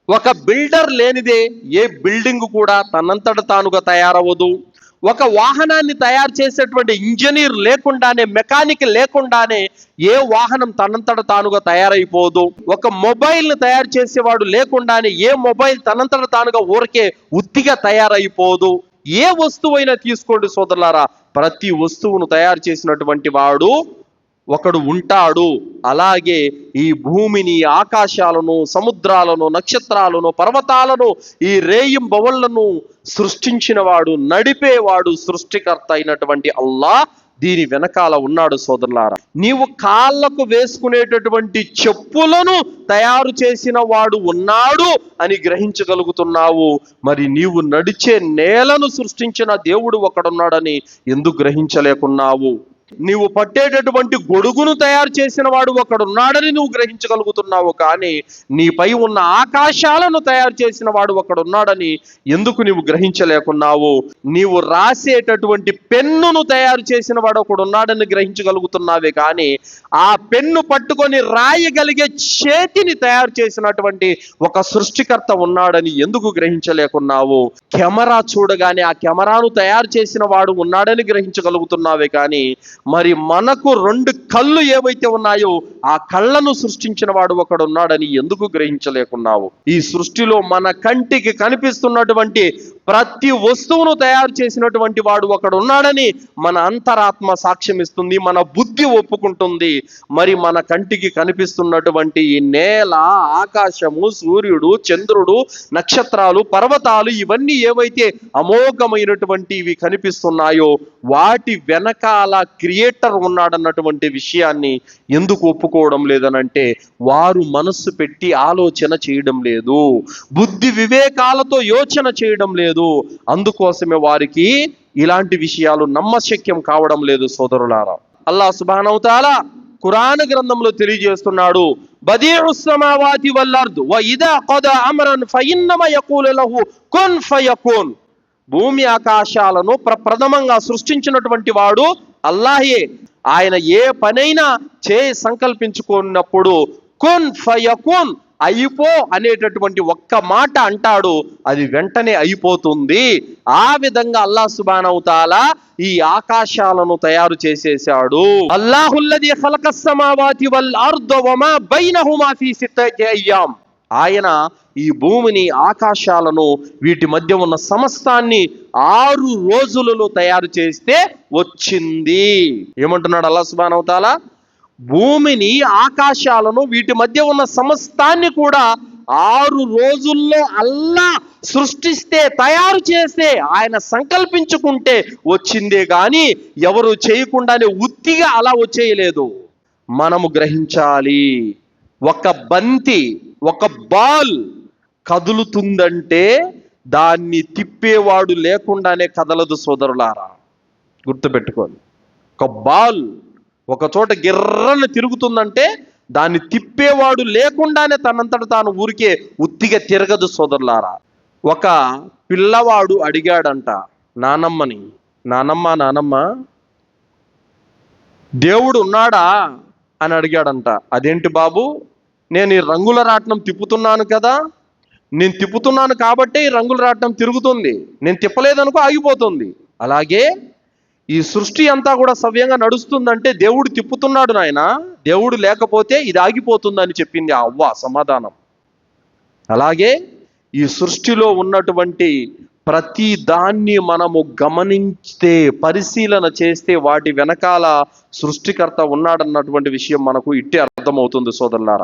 ఒక బిల్డర్ లేనిదే ఏ బిల్డింగ్ కూడా తనంతట తానుగా తయారవ్వదు. ఒక వాహనాన్ని తయారు చేసేటువంటి ఇంజనీర్ లేకుండానే, మెకానిక్ లేకుండానే ఏ వాహనం తనంతట తానుగా తయారైపోదు. ఒక మొబైల్ని తయారు చేసేవాడు లేకుండానే ఏ మొబైల్ తనంతట తానుగా ఊరికే ఉత్తిగా తయారైపోదు. ఏ వస్తువైనా తీసుకోండి సోదరులారా, ప్రతి వస్తువును తయారు చేసినటువంటి వాడు ఒకడు ఉంటాడు. అలాగే ఈ భూమిని, ఆకాశాలను, సముద్రాలను, నక్షత్రాలను, పర్వతాలను, ఈ రేయింబవళ్లను సృష్టించిన వాడు, నడిపేవాడు, సృష్టికర్త అయినటువంటి అల్లాహ్ దీని వెనకాల ఉన్నాడు సోదరులారా. నీవు కాళ్ళకు వేసుకునేటటువంటి చెప్పులను తయారు చేసిన వాడు ఉన్నాడు అని గ్రహించగలుగుతున్నావు. మరి నీవు నడిచే నేలను సృష్టించిన దేవుడు ఒకడున్నాడని ఎందుకు గ్రహించలేకున్నావు? నీవు పట్టేటటువంటి గొడుగును తయారు చేసిన వాడు ఒకడున్నాడని నువ్వు గ్రహించగలుగుతున్నావు, కానీ నీపై ఉన్న ఆకాశాలను తయారు చేసిన వాడు ఒకడున్నాడని ఎందుకు నీవు గ్రహించలేకున్నావు? నీవు రాసేటటువంటి పెన్నును తయారు చేసిన వాడు ఒకడున్నాడని గ్రహించగలుగుతున్నావే, కానీ ఆ పెన్ను పట్టుకొని రాయగలిగే చేతిని తయారు చేసినటువంటి ఒక సృష్టికర్త ఉన్నాడని ఎందుకు గ్రహించలేకున్నావు? కెమెరా చూడగానే ఆ కెమెరాను తయారు చేసిన వాడు ఉన్నాడని గ్రహించగలుగుతున్నావే, కానీ మరి మనకు 2 కళ్ళు ఏవైతే ఉన్నాయో ఆ కళ్ళను సృష్టించిన వాడు ఒకడు ఉన్నాడని ఎందుకు గ్రహించలేకున్నావు? ఈ సృష్టిలో మన కంటికి కనిపిస్తున్నటువంటి ప్రతి వస్తువును తయారు చేసినటువంటి వాడు ఒకడు ఉన్నాడని మన అంతరాత్మ సాక్ష్యం ఇస్తుంది, మన బుద్ధి ఒప్పుకుంటుంది. మరి మన కంటికి కనిపిస్తున్నటువంటి ఈ నేల, ఆకాశము, సూర్యుడు, చంద్రుడు, నక్షత్రాలు, పర్వతాలు, ఇవన్నీ ఏవైతే అమోఘమైనటువంటివి కనిపిస్తున్నాయో వాటి వెనకాల క్రియేటర్ ఉన్నాడన్నటువంటి విషయాన్ని ఎందుకు ఒప్పుకోవడం లేదనంటే వారు మనస్సు పెట్టి ఆలోచన చేయడం లేదు, బుద్ధి వివేకాలతో యోచన చేయడం లేదు. అందుకోసమే వారికి ఇలాంటి విషయాలు నమ్మశక్యం కావడం లేదు సోదరులారా. అల్లాహ్ సుబ్హానహు తఆలా ఖురాన్ గ్రంథంలో తెలియజేస్తున్నాడు, బదీఉస్ సమావాతి వల్ అర్ద్ వ ఇదా ఖదా అమ్రన్ ఫఇన్నమా యఖూలు లహు కున్ ఫయకున్. భూమి ఆకాశాలను ప్రప్రథమంగా సృష్టించినటువంటి వాడు అల్లాహే. ఆయన ఏ పనైనా సంకల్పించుకున్నప్పుడు కున్ ఫయకున్, అయిపో అనేటటువంటి ఒక్క మాట అంటాడు, అది వెంటనే అయిపోతుంది. ఆ విధంగా అల్లాహ్ సుబ్హానహు తఆలా ఈ ఆకాశాలను తయారు చేసేశాడు. అల్లాహుల్లదీ ఖలఖస్ సమావాతి వల్ అర్ద వమా బైనహుమా ఫీ సిత్తతి అయ్యాం. ఆయన ఈ భూమిని, ఆకాశాలను, వీటి మధ్య ఉన్న సమస్తాన్ని 6 రోజులలో తయారు చేస్తే వచ్చింది. ఏమంటున్నాడు అల్లాహ్ సుబ్హానహు తఆలా? భూమిని, ఆకాశాలను, వీటి మధ్య ఉన్న సమస్తాన్ని కూడా 6 రోజుల్లో అల్లాహ్ సృష్టిస్తే, తయారు చేస్తే, ఆయన సంకల్పించుకుంటే వచ్చిందే గాని ఎవరు చేయకుండానే ఉత్తిగా అలా వచ్చేయలేదు. మనము గ్రహించాలి, ఒక బంతి, ఒక బాల్ కదులుతుందంటే దాన్ని తిప్పేవాడు లేకుండానే కదలదు సోదరులారా, గుర్తుపెట్టుకోండి. ఒక బాల్ ఒక చోట గిర్రని తిరుగుతుందంటే దాన్ని తిప్పేవాడు లేకుండానే తనంతట తాను ఊరికే ఉత్తిగా తిరగదు సోదరులారా. ఒక పిల్లవాడు అడిగాడంట నానమ్మని, నానమ్మ దేవుడు ఉన్నాడా అని అడిగాడంట. అదేంటి బాబు, నేను ఈ రంగుల రాట్నం తిప్పుతున్నాను కదా, నేను తిప్పుతున్నాను కాబట్టి ఈ రంగుల రాట్నం తిరుగుతుంది, నేను తిప్పలేదనుకో ఆగిపోతుంది. అలాగే ఈ సృష్టి అంతా కూడా సవ్యంగా నడుస్తుందంటే దేవుడు తిప్పుతున్నాడు నాయన, దేవుడు లేకపోతే ఇది ఆగిపోతుందని చెప్పింది ఆ అవ్వ సమాధానం. అలాగే ఈ సృష్టిలో ఉన్నటువంటి ప్రతి దాన్ని మనము గమనిస్తే, పరిశీలన చేస్తే వాటి వెనకాల సృష్టికర్త ఉన్నాడన్నటువంటి విషయం మనకు ఇట్టే అర్థమవుతుంది సోదరులారా.